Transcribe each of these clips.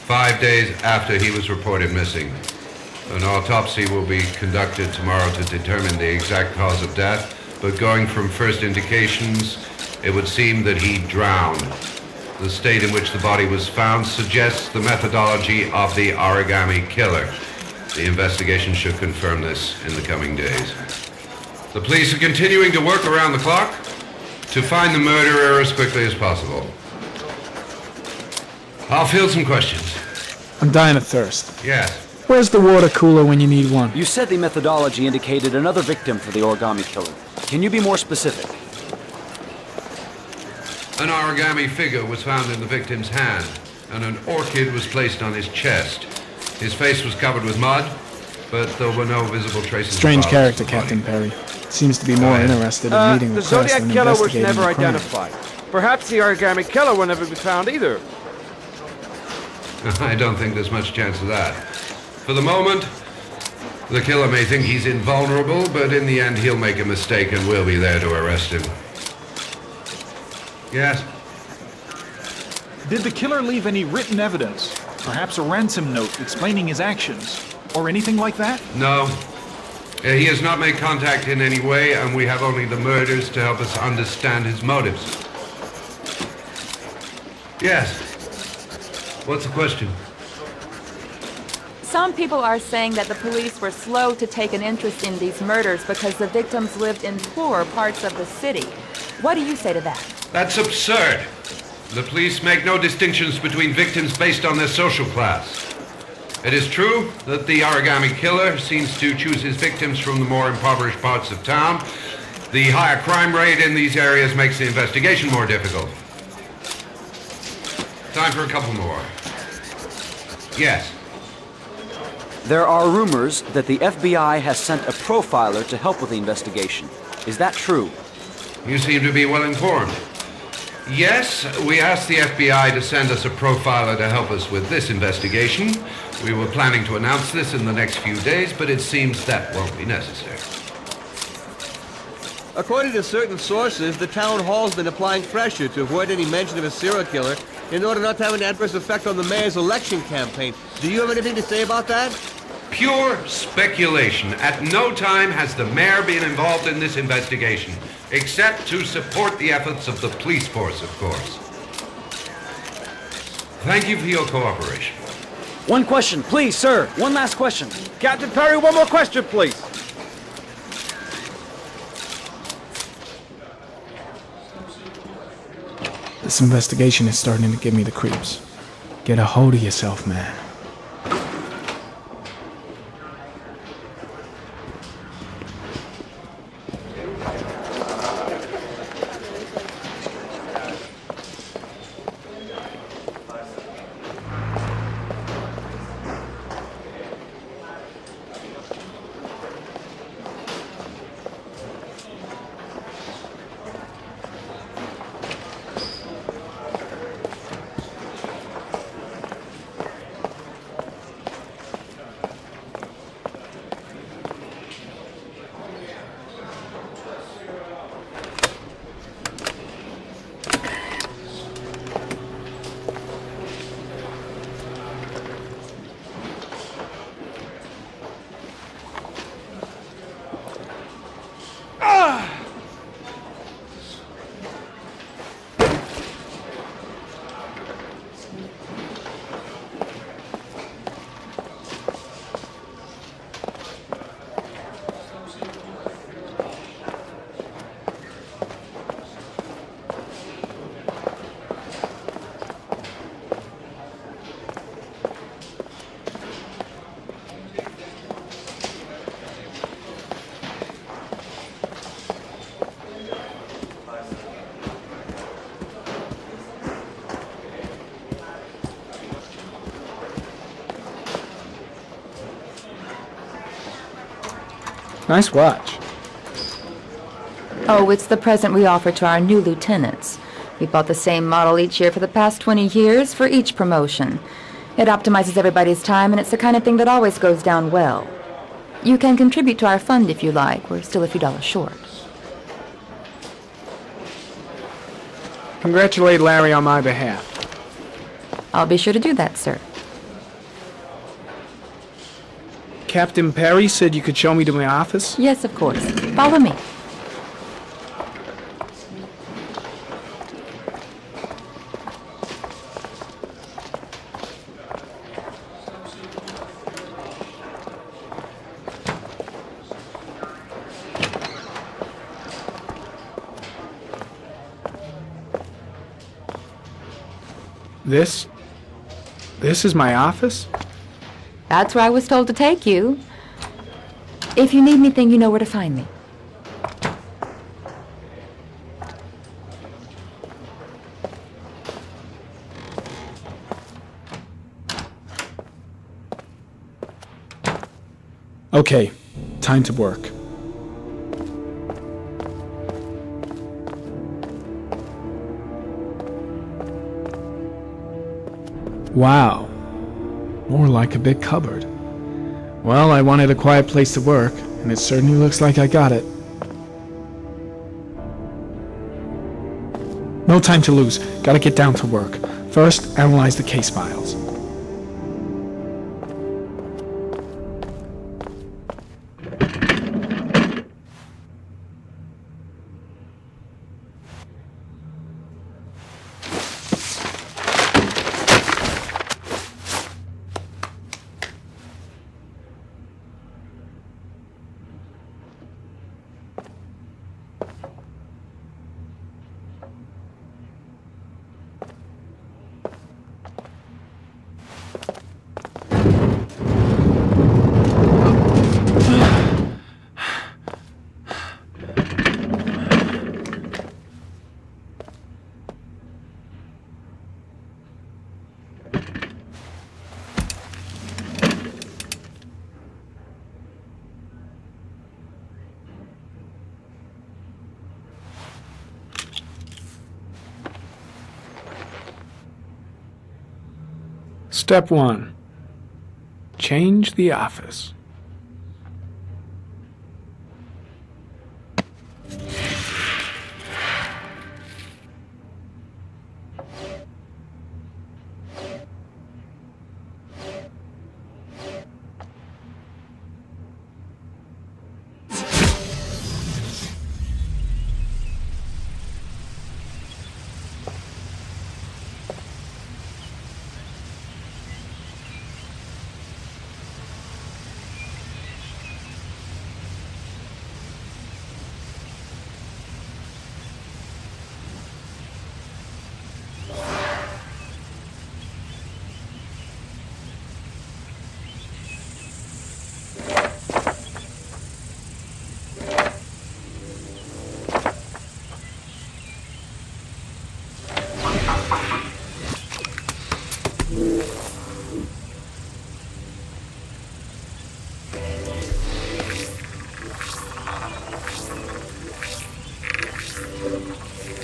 5 days after he was reported missing. An autopsy will be conducted tomorrow to determine the exact cause of death, but going from first indications, it would seem that he drowned. The state in which the body was found suggests the methodology of the origami killer. The investigation should confirm this in the coming days. The police are continuing to work around the clock to find the murderer as quickly as possible. I'll field some questions. I'm dying of thirst. Yes. Where's the water cooler when you need one? You said the methodology indicated another victim for the origami killer. Can you be more specific? An origami figure was found in the victim's hand, and an orchid was placed on his chest. His face was covered with mud, but there were no visible traces Strange of character, violence. Captain Perry. Seems to be more interested in meeting The the press Zodiac than Killer was investigating never the crime. identified. Perhaps the origami killer will never be found either. I don't think there's much chance of that. For the moment, the killer may think he's invulnerable, but in the end he'll make a mistake and we'll be there to arrest him. Yes? Did the killer leave any written evidence? Perhaps a ransom note explaining his actions? Or anything like that? No. He has not made contact in any way, and we have only the murders to help us understand his motives. Yes. What's the question? Some people are saying that the police were slow to take an interest in these murders because the victims lived in poorer parts of the city. What do you say to that? That's absurd. The police make no distinctions between victims based on their social class. It is true that the origami killer seems to choose his victims from the more impoverished parts of town. The higher crime rate in these areas makes the investigation more difficult. Time for a couple more. Yes. There are rumors that the FBI has sent a profiler to help with the investigation. Is that true? You seem to be well informed. Yes, we asked the FBI to send us a profiler to help us with this investigation. We were planning to announce this in the next few days, but it seems that won't be necessary. According to certain sources, the town hall's been applying pressure to avoid any mention of a serial killer in order not to have an adverse effect on the mayor's election campaign. Do you have anything to say about that? Pure speculation. At no time has the mayor been involved in this investigation, except to support the efforts of the police force, of course. Thank you for your cooperation. One question, please, sir. One last question. Captain Perry, one more question, please. This investigation is starting to give me the creeps. Get a hold of yourself, man. Nice watch. Oh, it's the present we offer to our new lieutenants. We bought the same model each year for the past 20 years for each promotion. It optimizes everybody's time, and it's the kind of thing that always goes down well. You can contribute to our fund if you like. We're still a few dollars short. Congratulate Larry on my behalf. I'll be sure to do that, sir. Captain Perry said you could show me to my office? Yes, of course. Follow me. This is my office? That's where I was told to take you. If you need anything, you know where to find me. Okay, time to work. Wow. More like a big cupboard. Well, I wanted a quiet place to work, and it certainly looks like I got it. No time to lose. Gotta get down to work. First, analyze the case files. Step 1. Change the office.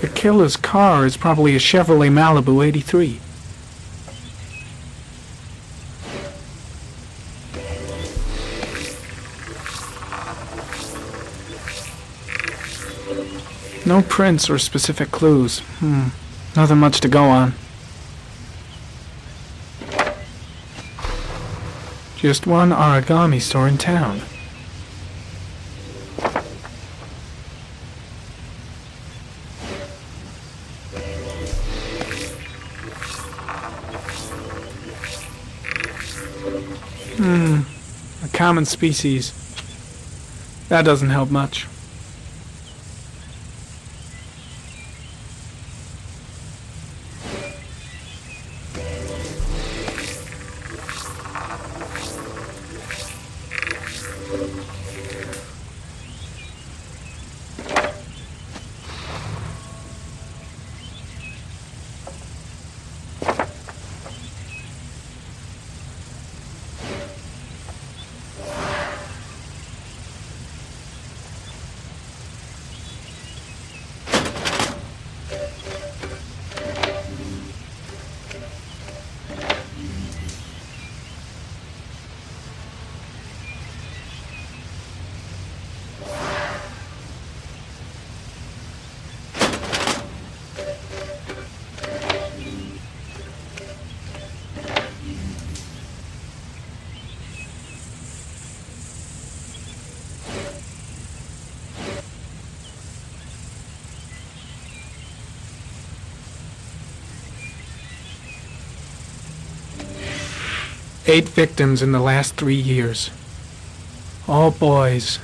The killer's car is probably a Chevrolet Malibu 83. No prints or specific clues. Nothing much to go on. Just one origami store in town. A common species. That doesn't help much. 8 victims in the last 3 years. All boys,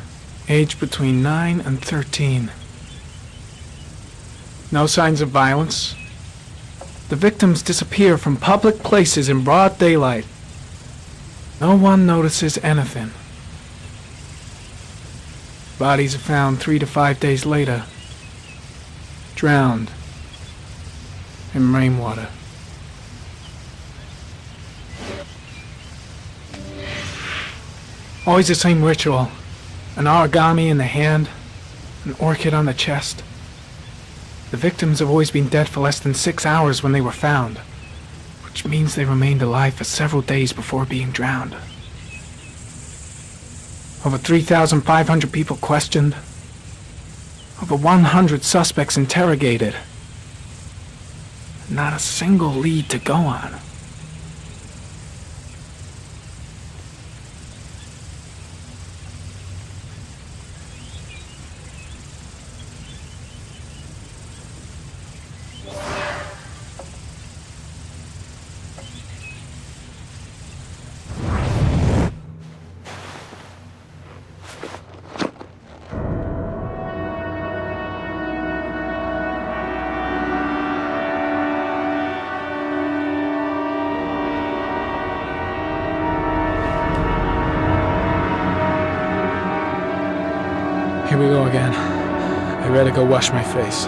aged between 9 and 13. No signs of violence. The victims disappear from public places in broad daylight. No one notices anything. Bodies are found 3 to 5 days later, drowned in rainwater. Always the same ritual. An origami in the hand, an orchid on the chest. The victims have always been dead for less than 6 hours when they were found, which means they remained alive for several days before being drowned. Over 3,500 people questioned. Over 100 suspects interrogated. Not a single lead to go on. Here we go again. I better go wash my face.